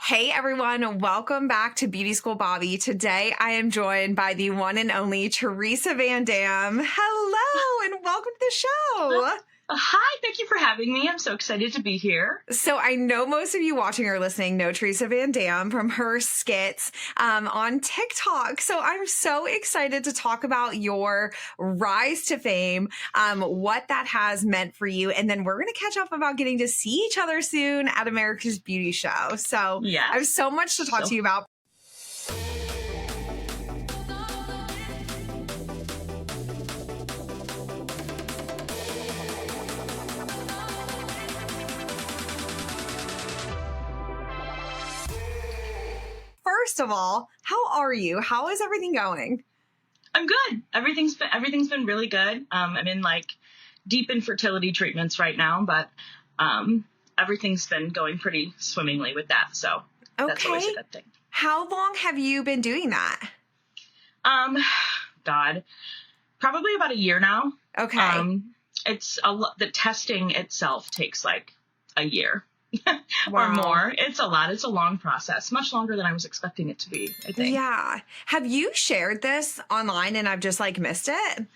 Hey everyone, welcome back to Beauty School Bobbi. Today I am joined by the one and only Theresa Van Dam. Hello and welcome to the show. Hi, thank you for having me. I'm so excited to be here. So I know most of you watching or listening know Theresa Van Dam from her skits on TikTok. So I'm so excited to talk about your rise to fame, what that has meant for you. And then we're going to catch up about getting to see each other soon at America's Beauty Show. So Yes. I have so much to talk to you about. First of all, how are you? How is everything going? I'm good. Everything's been really good. I'm in deep infertility treatments right now, but everything's been going pretty swimmingly with that. So that's always a good thing. How long have you been doing that? Probably about a year now. Okay. The testing itself takes like a year. Wow. Or more. It's a lot. It's a long process, much longer than I was expecting it to be, I think. Yeah. Have you shared this online and I've just missed it?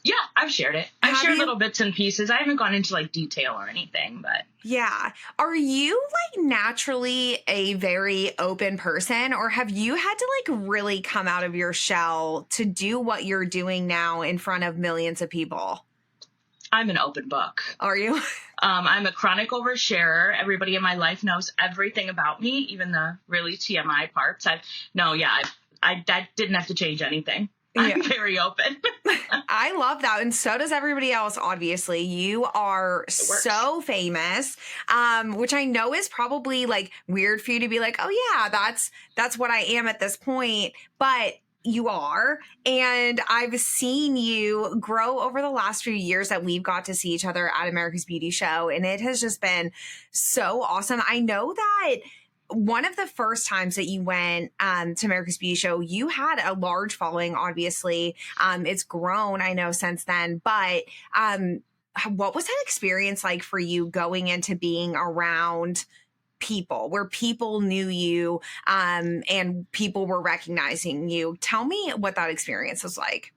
Yeah, I've shared it. I've shared little bits and pieces. I haven't gone into detail or anything, but yeah. Are you naturally a very open person, or have you had to really come out of your shell to do what you're doing now in front of millions of people? I'm an open book. Are you? I'm a chronic oversharer. Everybody in my life knows everything about me, even the really TMI parts. I didn't have to change anything. Yeah. I'm very open. I love that. And so does everybody else, obviously. You are so famous, which I know is probably weird for you to be oh yeah, that's what I am at this point. But you are. And I've seen you grow over the last few years that we've got to see each other at America's Beauty Show. And it has just been so awesome. I know that one of the first times that you went to America's Beauty Show, you had a large following, obviously. It's grown, I know, since then. But what was that experience like for you going into being around people where people knew you and people were recognizing you? Tell me what that experience was like.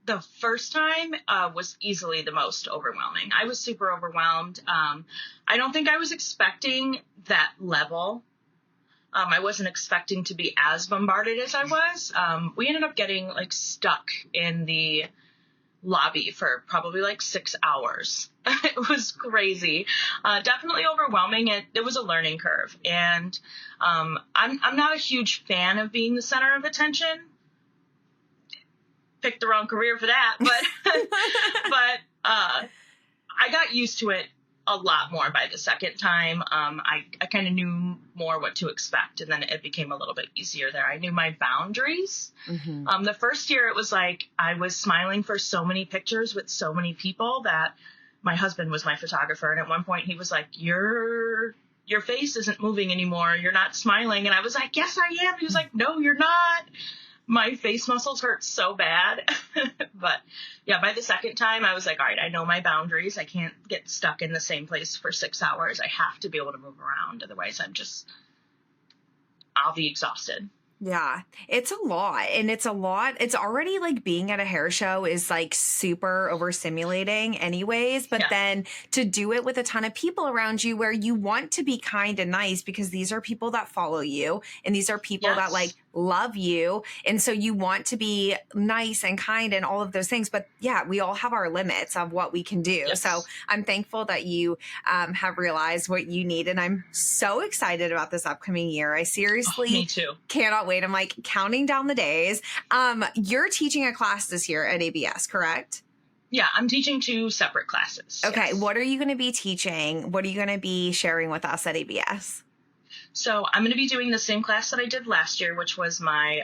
The first time was easily the most overwhelming. I was super overwhelmed. I don't think I was expecting that level. I wasn't expecting to be as bombarded as I was. We ended up getting stuck in the lobby for probably 6 hours. It was crazy. Definitely overwhelming. It was a learning curve. And I'm not a huge fan of being the center of attention. Picked the wrong career for that, but I got used to it a lot more by the second time. I kind of knew more what to expect, and then it became a little bit easier there. I knew my boundaries. Mm-hmm. The first year it was I was smiling for so many pictures with so many people that my husband was my photographer, and at one point he was like, your face isn't moving anymore, you're not smiling. And I was like, yes I am. He was like, no you're not. My face muscles hurt so bad. But yeah, by the second time I was like, all right, I know my boundaries. I can't get stuck in the same place for 6 hours. I have to be able to move around. Otherwise I'll be exhausted. Yeah, it's a lot. And it's a lot. It's already being at a hair show is super overstimulating anyways. But then to do it with a ton of people around you where you want to be kind and nice because these are people that follow you and these are people that love you. And so you want to be nice and kind and all of those things. But yeah, we all have our limits of what we can do. Yes. So I'm thankful that you have realized what you need. And I'm so excited about this upcoming year. I seriously me too. Cannot wait. I'm counting down the days. You're teaching a class this year at ABS, correct? Yeah, I'm teaching 2 separate classes. Okay. Yes. What are you going to be teaching? What are you going to be sharing with us at ABS? So I'm going to be doing the same class that I did last year, which was my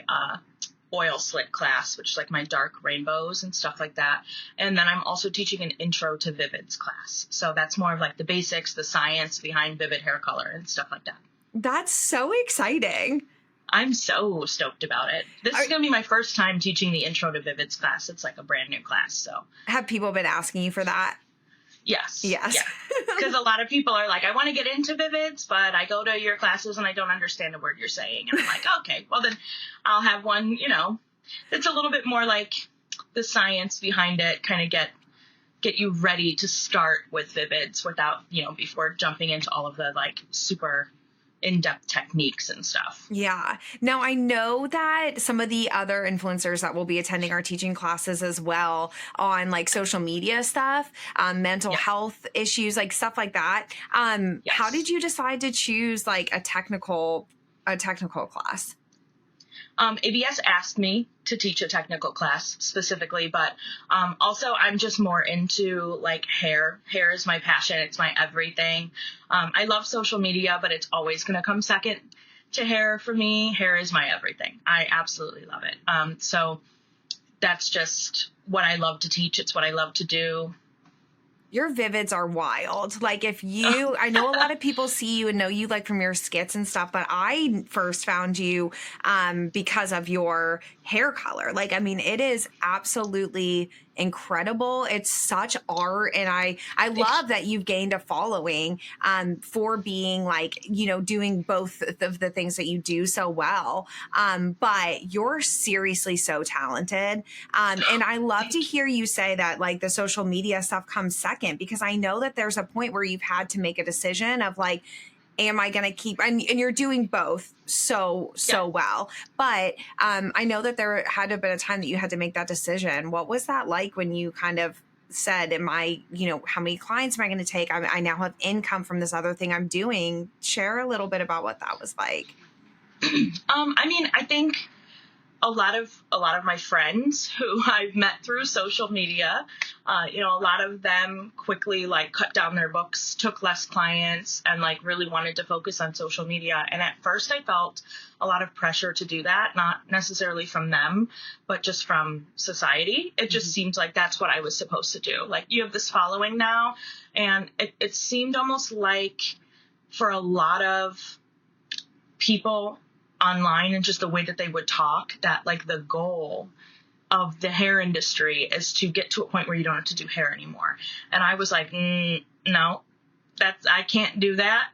oil slick class, which is my dark rainbows and stuff like that. And then I'm also teaching an intro to Vivids class. So that's more of the basics, the science behind vivid hair color and stuff like that. That's so exciting. I'm so stoked about it. This is going to be my first time teaching the intro to Vivids class. It's a brand new class. So have people been asking you for that? Yes. Yes. Yeah. Because a lot of people are like, I want to get into Vivids, but I go to your classes and I don't understand a word you're saying. And I'm like, okay, well then I'll have one, it's a little bit more like the science behind it, kind of get you ready to start with Vivids without, before jumping into all of the like super in-depth techniques and stuff. Yeah. Now, I know that some of the other influencers that will be attending our teaching classes as well on like social media stuff, mental health issues, like stuff like that. How did you decide to choose like a technical class? ABS asked me to teach a technical class specifically, but also I'm just more into like hair. Hair is my passion. It's my everything. I love social media, but it's always going to come second to hair for me. Hair is my everything. I absolutely love it. So that's just what I love to teach. It's what I love to do. Your Vivids are wild. Like I know a lot of people see you and know you like from your skits and stuff, but I first found you because of your hair color. Like, I mean, it is absolutely incredible. It's such art. And I love that you've gained a following for being like, doing both of the things that you do so well. But you're seriously so talented. And I love to hear you say that like the social media stuff comes second, because I know that there's a point where you've had to make a decision of like, am I going to keep, and you're doing both so well. But I know that there had to have been a time that you had to make that decision. What was that like when you kind of said, how many clients am I going to take? I now have income from this other thing I'm doing. Share a little bit about what that was like. I think a lot of my friends who I've met through social media, a lot of them quickly like cut down their books, took less clients, and like really wanted to focus on social media. And at first I felt a lot of pressure to do that, not necessarily from them, but just from society. It just seemed like that's what I was supposed to do. Like, you have this following now. And it seemed almost like for a lot of people online and just the way that they would talk, that like the goal of the hair industry is to get to a point where you don't have to do hair anymore. And I was like, no, I can't do that.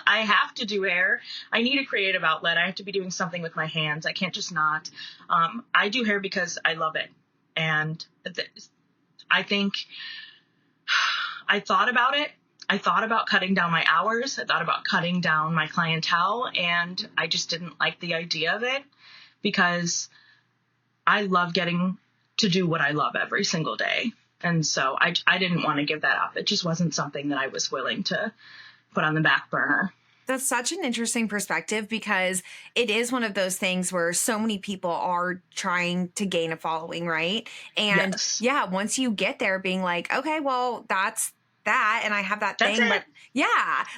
I have to do hair. I need a creative outlet. I have to be doing something with my hands. I can't just not. I do hair because I love it. And I think I thought about it. I thought about cutting down my hours. I thought about cutting down my clientele, and I just didn't like the idea of it because I love getting to do what I love every single day. And so I didn't want to give that up. It just wasn't something that I was willing to put on the back burner. That's such an interesting perspective, because it is one of those things where so many people are trying to gain a following, right? And once you get there being like, okay, well, that's that, and I have that thing, but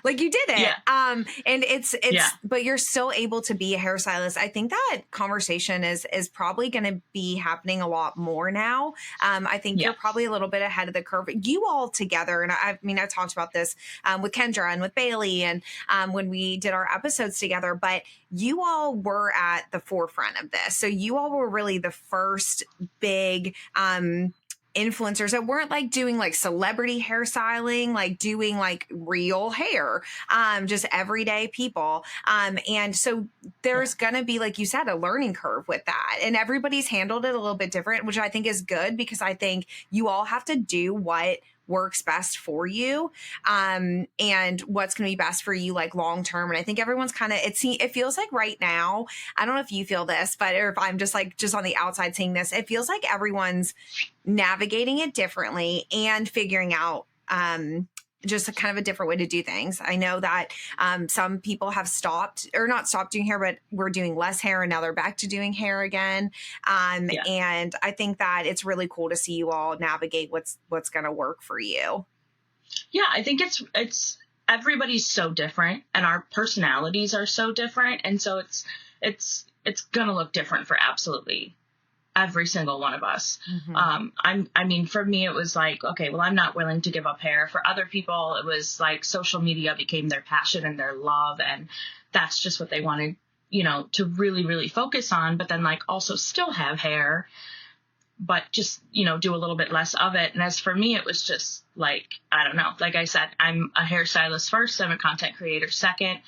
like you did it. Yeah. And it's but you're still able to be a hairstylist. I think that conversation is probably going to be happening a lot more now. I think you're probably a little bit ahead of the curve. You all together, and I talked about this with Kendra and with Bailey, and when we did our episodes together, but you all were at the forefront of this. So you all were really the first big influencers that weren't like doing like celebrity hairstyling, like doing like real hair, just everyday people. And so there's gonna be, like you said, a learning curve with that, and everybody's handled it a little bit different, which I think is good, because I think you all have to do what works best for you, and what's going to be best for you like long term. And I think everyone's kind of, it feels like right now, I don't know if you feel this, but or if I'm just on the outside seeing this, it feels like everyone's navigating it differently and figuring out just a kind of a different way to do things. I know that some people have not stopped doing hair, but we're doing less hair, and now they're back to doing hair again. And I think that it's really cool to see you all navigate what's going to work for you. Yeah, I think it's everybody's so different, and our personalities are so different, and so it's going to look different for absolutely every single one of us. For me, it was like, okay, well, I'm not willing to give up hair. For other people, it was like social media became their passion and their love, and that's just what they wanted, to really, really focus on, but then like also still have hair. but just, do a little bit less of it. And as for me, it was just like, I don't know, like I said, I'm a hairstylist first. I'm a content creator second.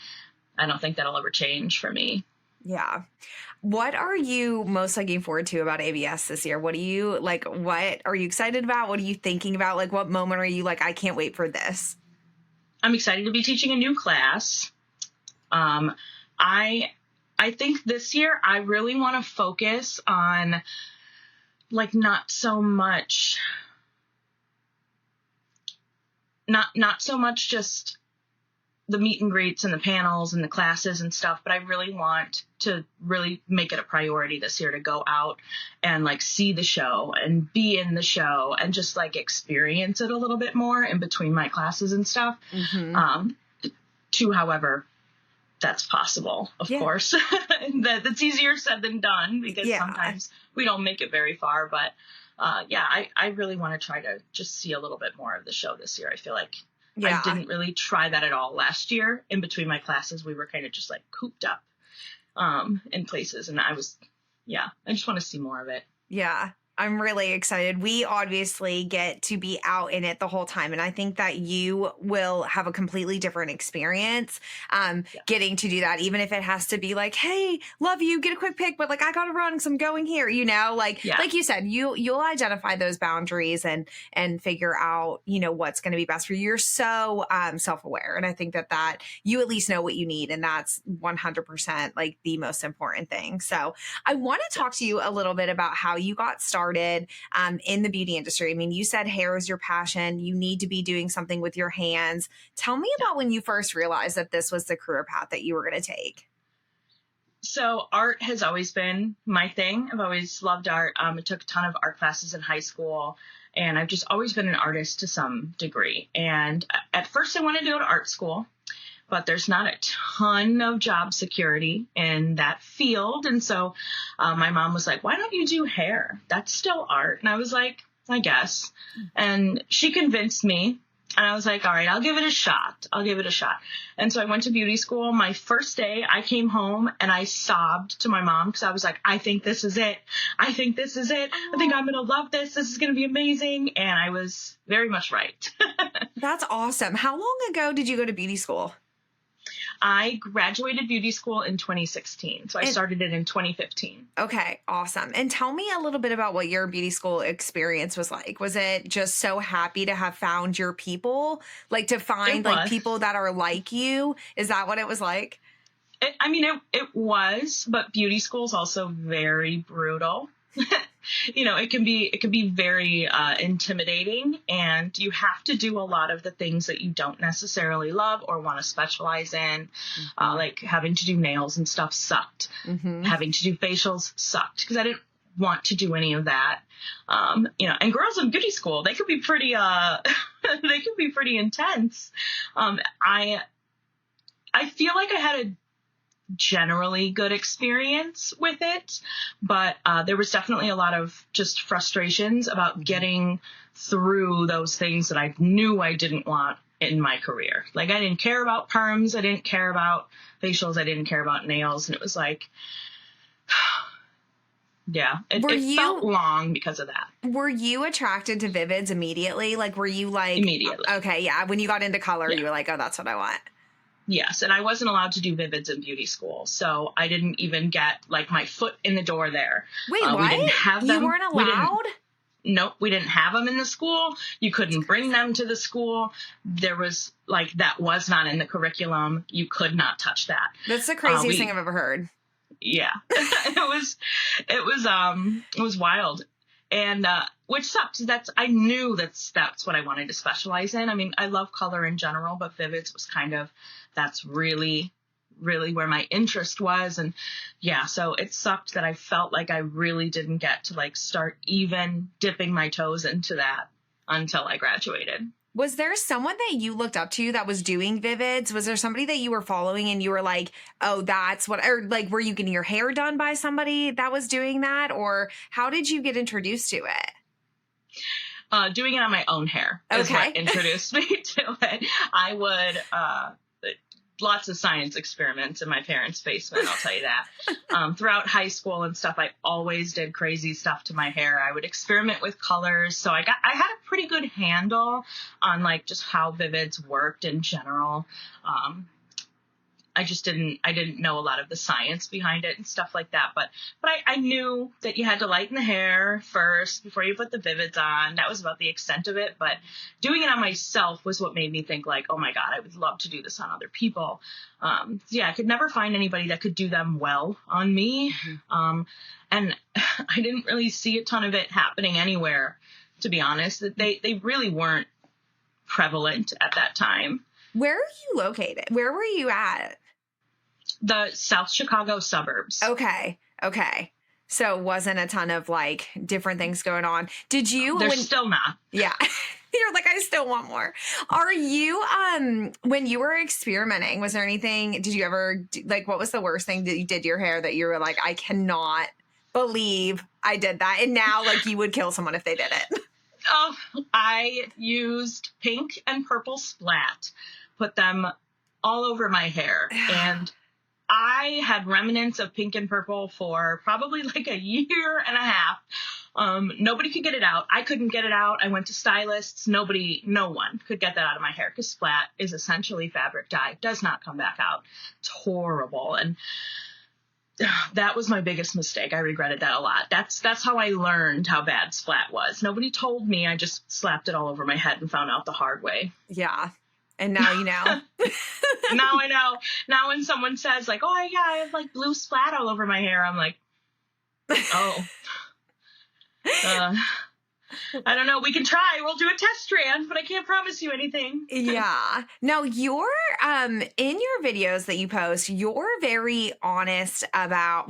I don't think that'll ever change for me. Yeah. What are you most looking forward to about ABS this year? What are you excited about? What are you thinking about? Like, what moment are you like, I can't wait for this? I'm excited to be teaching a new class. I think this year I really want to focus on like not so much just the meet and greets and the panels and the classes and stuff, but I really want to really make it a priority this year to go out and like see the show and be in the show and just like experience it a little bit more in between my classes and stuff. To however that's possible, of course. That's easier said than done because sometimes we don't make it very far, but I really want to try to just see a little bit more of the show this year. I feel like I didn't really try that at all last year. In between my classes, we were kind of just like cooped up in places. And I just want to see more of it. Yeah. I'm really excited. We obviously get to be out in it the whole time. And I think that you will have a completely different experience getting to do that, even if it has to be like, hey, love you, get a quick pic, but like, I got to run because I'm going here, like you said, you'll identify those boundaries and figure out, what's going to be best for you. You're so self-aware. And I think that you at least know what you need. And that's 100% like the most important thing. So I want to talk to you a little bit about how you got started in the beauty industry. I mean, you said hair is your passion. You need to be doing something with your hands. Tell me about when you first realized that this was the career path that you were going to take. So art has always been my thing. I've always loved art. I took a ton of art classes in high school, and I've just always been an artist to some degree. And at first I wanted to go to art school, but there's not a ton of job security in that field. And so my mom was like, why don't you do hair? That's still art. And I was like, I guess. And she convinced me. And I was like, all right, I'll give it a shot. And so I went to beauty school. My first day, I came home and I sobbed to my mom because I was like, I think this is it. I think I'm going to love this. This is going to be amazing. And I was very much right. That's awesome. How long ago did you go to beauty school? I graduated beauty school in 2016. So I started it in 2015. Okay, awesome. And tell me a little bit about what your beauty school experience was like. Was it just so happy to have found your people? Like to find like people that are like you? Is that what it was like? It was, but beauty school is also very brutal. It can be very intimidating, and you have to do a lot of the things that you don't necessarily love or want to specialize in. Like having to do nails and stuff sucked. Having to do facials sucked because I didn't want to do any of that. And girls in beauty school, they could be pretty intense. I feel like I had a generally good experience with it, but there was definitely a lot of just frustrations about getting through those things that I knew I didn't want in my career. Like I didn't care about perms, I didn't care about facials, I didn't care about nails, and it was like it felt long because of that. Were you attracted to Vivids immediately? Like were you like immediately? Okay, yeah, when you got into color you were like, oh, that's what I want. Yes, and I wasn't allowed to do Vivids in beauty school, so I didn't even get like my foot in the door there. Wait, what? We didn't have them. You weren't allowed? Nope, we didn't have them in the school. You couldn't bring them to the school. There was like that was not in the curriculum. You could not touch that. That's the craziest thing I've ever heard. Yeah, it was wild. And which sucked. I knew that's what I wanted to specialize in. I mean, I love color in general, but Vivids was that's really, really where my interest was. And so it sucked that I felt like I really didn't get to like start even dipping my toes into that until I graduated. Was there someone that you looked up to that was doing Vivids? Was there somebody that you were following and you were like, oh, that's what, or like, were you getting your hair done by somebody that was doing that? Or how did you get introduced to it? Doing it on my own hair is what introduced me to it. I would lots of science experiments in my parents' basement, I'll tell you that. Throughout high school and stuff, I always did crazy stuff to my hair. I would experiment with colors. So I had a pretty good handle on like just how Vivids worked in general. I didn't know a lot of the science behind it and stuff like that. But I knew that you had to lighten the hair first before you put the Vivids on. That was about the extent of it. But doing it on myself was what made me think like, oh my God, I would love to do this on other people. I could never find anybody that could do them well on me. Mm-hmm. And I didn't really see a ton of it happening anywhere, to be honest. They really weren't prevalent at that time. Where are you located? Where were you at? The South Chicago suburbs. Okay. So wasn't a ton of like different things going on. Did you? There's still not. Yeah. You're like, I still want more. Are you, when you were experimenting, was there anything, did you ever, like, what was the worst thing that you did to your hair that you were like, I cannot believe I did that? And now, like, you would kill someone if they did it. Oh, I used pink and purple splat, put them all over my hair. And I had remnants of pink and purple for probably like a year and a half. Nobody could get it out. I couldn't get it out. I went to stylists. No one could get that out of my hair because splat is essentially fabric dye. It does not come back out. It's horrible. And that was my biggest mistake. I regretted that a lot. That's how I learned how bad splat was. Nobody told me. I just slapped it all over my head and found out the hard way. Yeah. And now you know. Now I know. Now when someone says like, oh yeah, I have like blue splat all over my hair, I'm like, oh. I don't know. We can try. We'll do a test strand, but I can't promise you anything. Yeah. Now you're, in your videos that you post, you're very honest about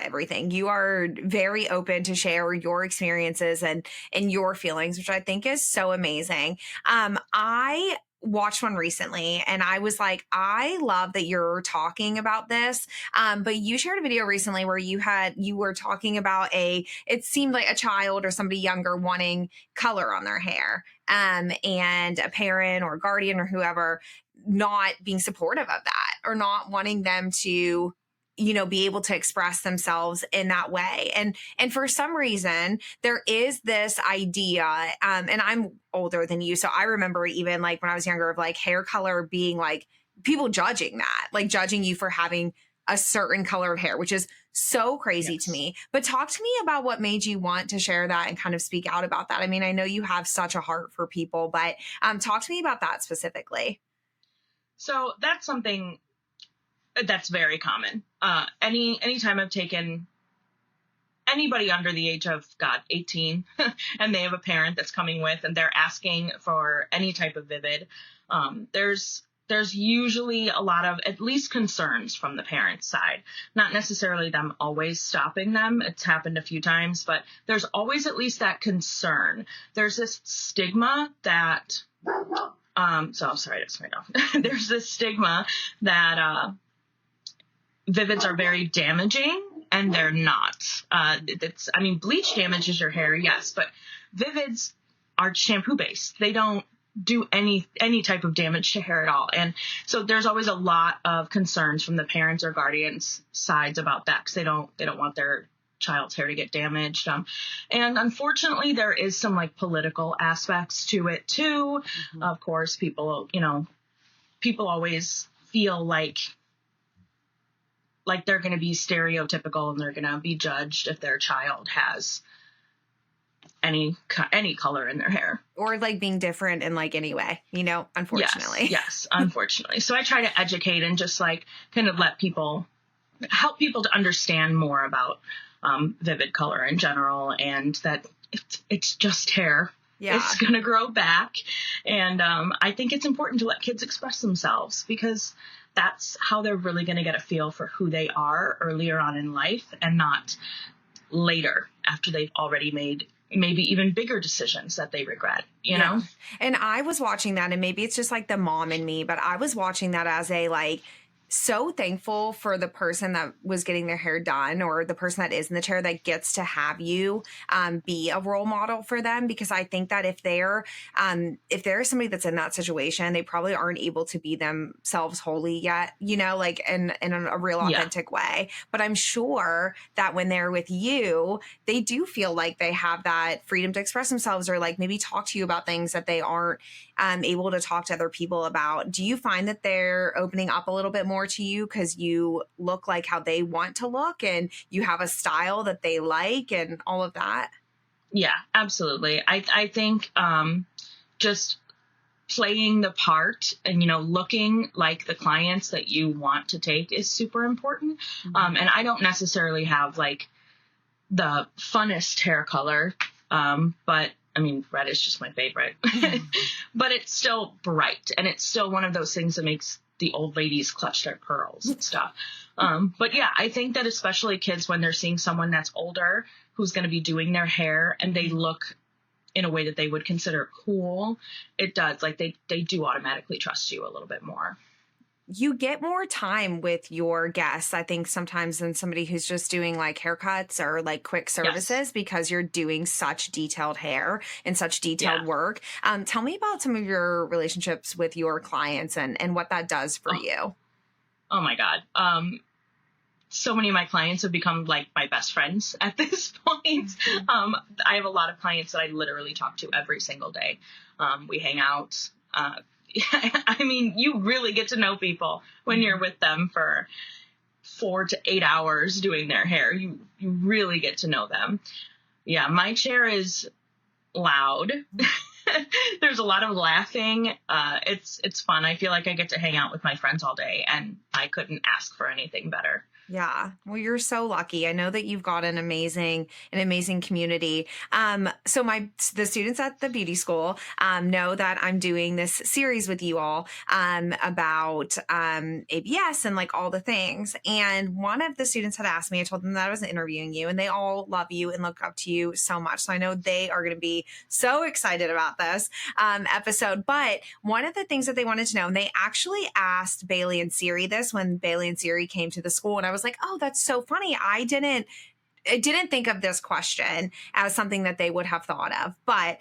everything. You are very open to share your experiences and your feelings, which I think is so amazing. I watched one recently and I was like, I love that you're talking about this. But you shared a video recently where you were talking about it seemed like a child or somebody younger wanting color on their hair. And a parent or guardian or whoever not being supportive of that or not wanting them to, be able to express themselves in that way. And for some reason, there is this idea, and I'm older than you, so I remember even like when I was younger of like hair color being like people judging that, like judging you for having a certain color of hair, which is so crazy to me. But talk to me about what made you want to share that and kind of speak out about that. I mean, I know you have such a heart for people, but talk to me about that specifically. So that's something that's very common. Anytime I've taken anybody under the age of 18 and they have a parent that's coming with and they're asking for any type of Vivid, there's usually a lot of at least concerns from the parent's side, not necessarily them always stopping them. It's happened a few times, but there's always at least that concern. There's this stigma that, so I'm sorry, I just turned off. There's this stigma that, Vivids are very damaging, and they're not. Bleach damages your hair, yes, but Vivids are shampoo based. They don't do any type of damage to hair at all. And so there's always a lot of concerns from the parents or guardians' sides about that because they don't want their child's hair to get damaged. And unfortunately, there is some like political aspects to it too. Mm-hmm. Of course, people always feel like they're going to be stereotypical and they're going to be judged if their child has any color in their hair. Or like being different in like any way, unfortunately. Yes, unfortunately. So I try to educate and just like kind of help people to understand more about Vivid color in general and that it's just hair. Yeah. It's going to grow back. And I think it's important to let kids express themselves because that's how they're really going to get a feel for who they are earlier on in life and not later after they've already made maybe even bigger decisions that they regret, you know? And I was watching that and maybe it's just like the mom in me, but I was watching that as a like, so thankful for the person that was getting their hair done, or the person that is in the chair that gets to have you be a role model for them. Because I think that if there is somebody that's in that situation, they probably aren't able to be themselves wholly yet, like in a real Yeah. authentic way. But I'm sure that when they're with you, they do feel like they have that freedom to express themselves, or like maybe talk to you about things that they aren't able to talk to other people about. Do you find that they're opening up a little bit more to you because you look like how they want to look and you have a style that they like and all of that? Yeah, absolutely. I think just playing the part and, looking like the clients that you want to take is super important. Mm-hmm. And I don't necessarily have like the funnest hair color, but I mean, red is just my favorite, but it's still bright, and it's still one of those things that makes the old ladies clutch their pearls and stuff. But yeah, I think that especially kids, when they're seeing someone that's older who's going to be doing their hair and they look in a way that they would consider cool, it does, like they do automatically trust you a little bit more. You get more time with your guests, I think, sometimes than somebody who's just doing like haircuts or like quick services, Yes. because you're doing such detailed hair and such detailed Yeah. work. Tell me about some of your relationships with your clients and what that does for you. Oh my God. So many of my clients have become like my best friends at this point. I have a lot of clients that I literally talk to every single day. We hang out. I mean, you really get to know people when you're with them for 4 to 8 hours doing their hair. You really get to know them. Yeah, my chair is loud. There's a lot of laughing. It's fun. I feel like I get to hang out with my friends all day, and I couldn't ask for anything better. Yeah. Well, you're so lucky. I know that you've got an amazing community. So the students at the beauty school know that I'm doing this series with you all about ABS and like all the things. And one of the students had asked me, I told them that I was interviewing you, and they all love you and look up to you so much. So I know they are going to be so excited about this episode. But one of the things that they wanted to know, and they actually asked Bailey and Siri this when Bailey and Siri came to the school, and I was like, oh, that's so funny. I didn't think of this question as something that they would have thought of. But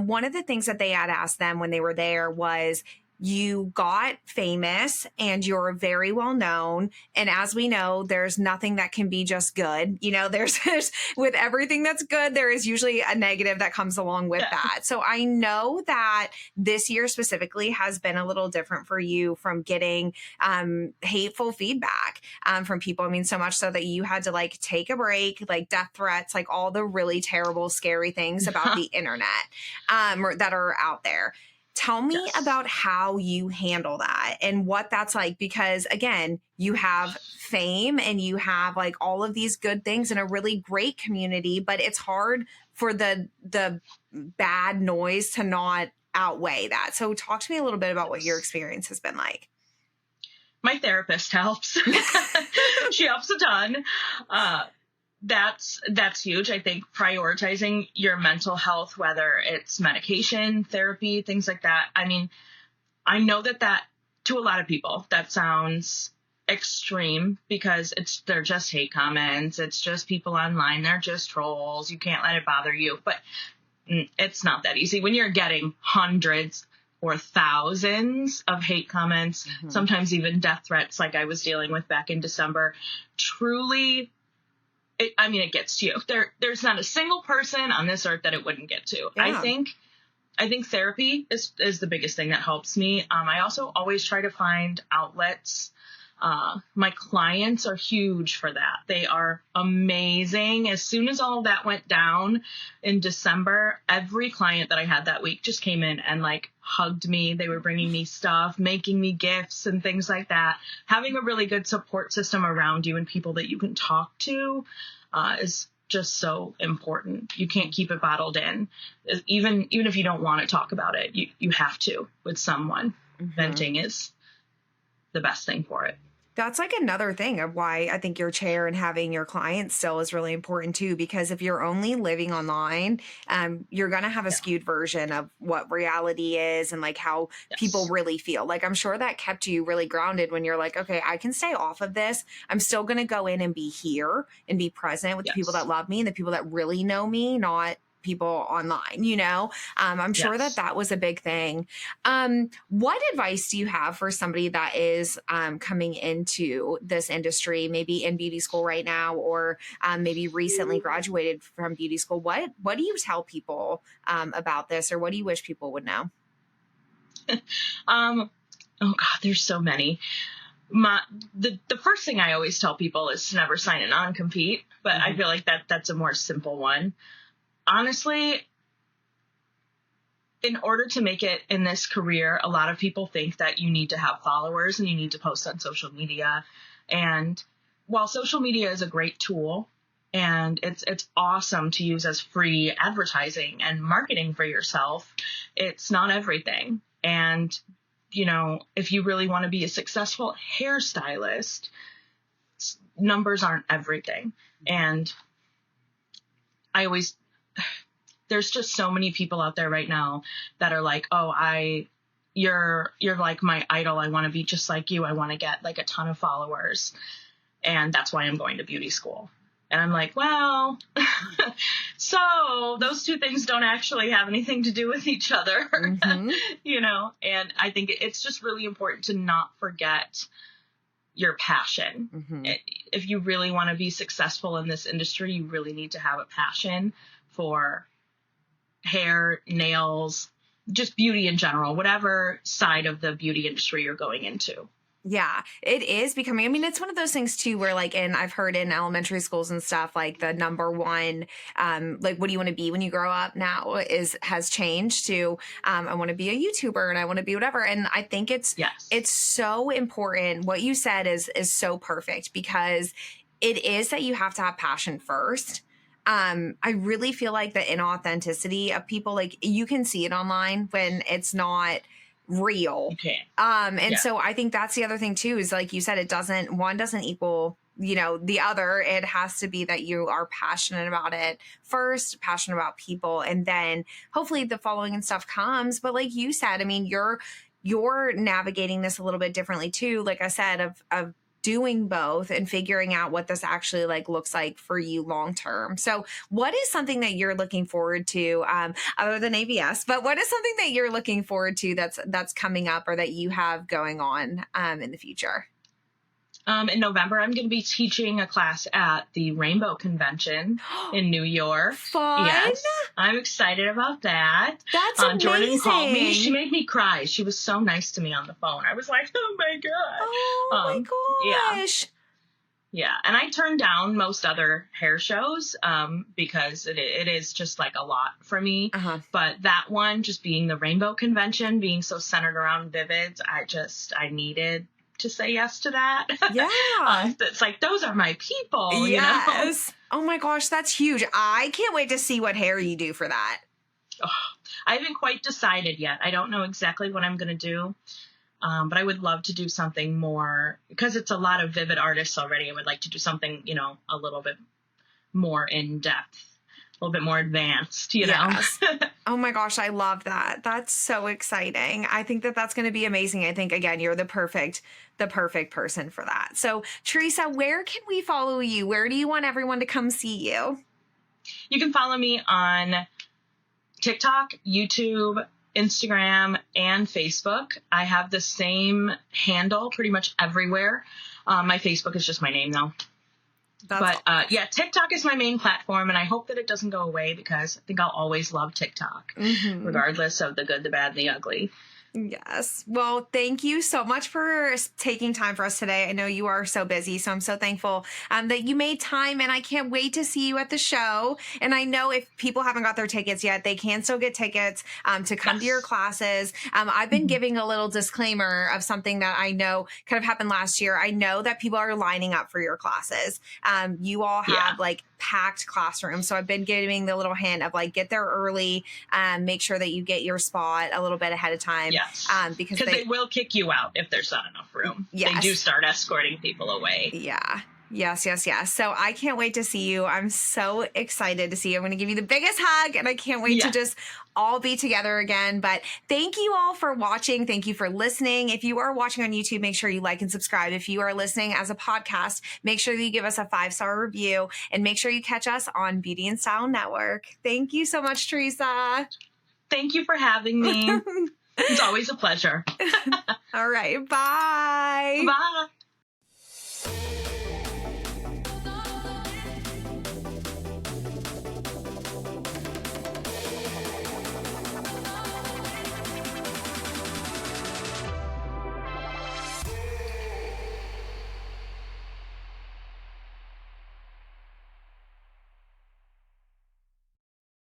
one of the things that they had asked them when they were there was, you got famous and you're very well known. And as we know, there's nothing that can be just good. There's with everything that's good, there is usually a negative that comes along with that. So I know that this year specifically has been a little different for you from getting hateful feedback from people. I mean, so much so that you had to like take a break, like death threats, like all the really terrible, scary things about the internet that are out there. Tell me about how you handle that and what that's like, because again, you have fame and you have like all of these good things in a really great community, but it's hard for the bad noise to not outweigh that. So talk to me a little bit about what your experience has been like. My therapist helps. She helps a ton. That's huge. I think prioritizing your mental health, whether it's medication, therapy, things like that. I mean, I know that to a lot of people, that sounds extreme because they're just hate comments. It's just people online. They're just trolls. You can't let it bother you. But it's not that easy. When you're getting hundreds or thousands of hate comments, sometimes even death threats like I was dealing with back in December, truly, it gets to you. There's not a single person on this earth that it wouldn't get to. Yeah. I think therapy is the biggest thing that helps me. I also always try to find outlets. My clients are huge for that. They are amazing. As soon as all of that went down in December, every client that I had that week just came in and like hugged me. They were bringing me stuff, making me gifts and things like that. Having a really good support system around you and people that you can talk to is just so important. You can't keep it bottled in. Even if you don't want to talk about it, you have to with someone. Venting is the best thing for it. That's like another thing of why I think your chair and having your clients still is really important too, because if you're only living online, you're going to have a Yeah. skewed version of what reality is and like how people Yes. really feel. Like I'm sure that kept you really grounded when you're like, okay, I can stay off of this. I'm still going to go in and be here and be present with the people that Yes. love me and the people that really know me, not people online, I'm sure that Yes. that was a big thing. What advice do you have for somebody that is coming into this industry, maybe in beauty school right now, or maybe recently graduated from beauty school? What do you tell people about this, or what do you wish people would know? Oh God, there's so many. The first thing I always tell people is to never sign a non-compete, but I feel like that's a more simple one. Honestly, in order to make it in this career, a lot of people think that you need to have followers and you need to post on social media. And while social media is a great tool and it's awesome to use as free advertising and marketing for yourself, it's not everything. And, if you really want to be a successful hairstylist, numbers aren't everything. And there's just so many people out there right now that are like, oh, you're like my idol. I want to be just like you. I want to get like a ton of followers. And that's why I'm going to beauty school. And I'm like, well, so those two things don't actually have anything to do with each other, and I think it's just really important to not forget your passion. If you really want to be successful in this industry, you really need to have a passion for hair, nails, just beauty in general, whatever side of the beauty industry you're going into. Yeah, it is becoming, I mean, it's one of those things too, where like, and I've heard in elementary schools and stuff, like the number one, like, what do you want to be when you grow up now has changed to, I want to be a YouTuber and I want to be whatever. And I think it's so important. What you said is so perfect, because it is that you have to have passion first. I really feel like the inauthenticity of people, like you can see it online when it's not real. Okay. So I think that's the other thing too, is like you said, one doesn't equal, the other. It has to be that you are passionate about it first, passionate about people, and then hopefully the following and stuff comes. But like you said, I mean, you're navigating this a little bit differently too. Like I said, of doing both and figuring out what this actually like looks like for you long term. So what is something that you're looking forward to, other than ABS, but what is something that you're looking forward to that's coming up or that you have going on in the future? In November, I'm going to be teaching a class at the Rainbow Convention in New York. Fun. Yes, I'm excited about that. That's amazing. Jordan called me. She made me cry. She was so nice to me on the phone. I was like, oh my God. Oh my gosh. Yeah. And I turned down most other hair shows because it is just like a lot for me. But that one, just being the Rainbow Convention, being so centered around Vivids, I needed to say yes to that. Yeah. It's like, those are my people. Yes. Oh my gosh, that's huge. I can't wait to see what hair you do for that. Oh, I haven't quite decided yet. I don't know exactly what I'm going to do. But I would love to do something more, because it's a lot of Vivid artists already. I would like to do something, a little bit more in depth, a little bit more advanced, Yes. Oh my gosh, I love that. That's so exciting. I think that that's going to be amazing. I think, again, you're the perfect person for that. So Theresa, where can we follow you? Where do you want everyone to come see you? You can follow me on TikTok, YouTube, Instagram, and Facebook. I have the same handle pretty much everywhere. My Facebook is just my name though. TikTok is my main platform, and I hope that it doesn't go away, because I think I'll always love TikTok, regardless of the good, the bad, and the ugly. Yes. Well, thank you so much for taking time for us today. I know you are so busy, so I'm so thankful that you made time, and I can't wait to see you at the show. And I know if people haven't got their tickets yet, they can still get tickets to come to your classes. I've been giving a little disclaimer of something that I know kind of happened last year. I know that people are lining up for your classes. You all have like packed classrooms. So I've been giving the little hint of like, get there early, make sure that you get your spot a little bit ahead of time. Yes. Because they will kick you out if there's not enough room. Yes. They do start escorting people away. Yeah. Yes. So I can't wait to see you. I'm so excited to see you. I'm going to give you the biggest hug, and I can't wait to just all be together again. But thank you all for watching. Thank you for listening. If you are watching on YouTube, make sure you like and subscribe. If you are listening as a podcast, make sure that you give us a 5-star review, and make sure you catch us on Beauty and Style Network. Thank you so much, Theresa. Thank you for having me. It's always a pleasure. All right. Bye. Bye.